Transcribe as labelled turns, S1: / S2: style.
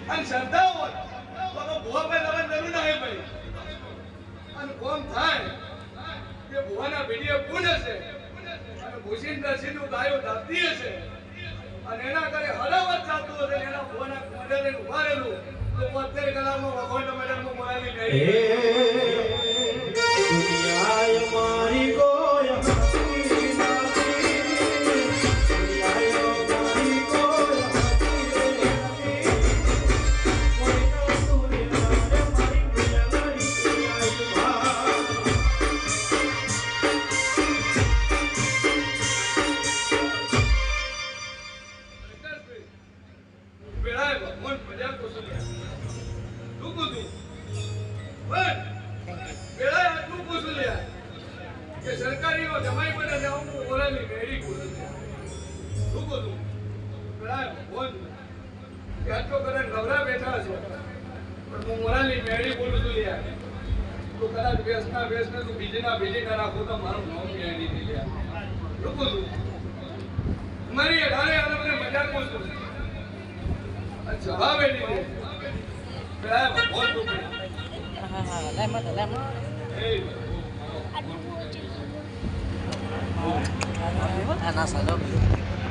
S1: અને શ્રદ્ધા હોય તો ભુવાભાઈ લાવવાની જરૂર ના ભાઈ અને કોમ થાય કે ભુવાના ભીડીએ પૂજ હશે અને ભૂષિંદર સીધું ગાયો ધાતી હશે અને એના કરે હરાવત ચાલતું હશે એના ભુવાના મદદે ઉભા રહેલું તો 72 કલાકમાં વખોડ મેડલમાં મોરાલી ગઈ
S2: દુનિયા મારી ગોય
S1: સરકારીઓ જમાઈ પડે છે હું મોરાલી મેળી બોલું છું બોલું પેલા બોલ કે આટલો કદાચ નવરા બેઠા છે પણ હું મોરાલી મેળી બોલું છું યાર તો કદાચ વેસના તું બીજી ના રાખો તો મારું નામ ક્યાંય નહીં યાર લોકો છું મારી અઢારે અને મને મજાક બોલતું જવાબ એ નહીં પેલા બોલ તું
S3: Nasa loob.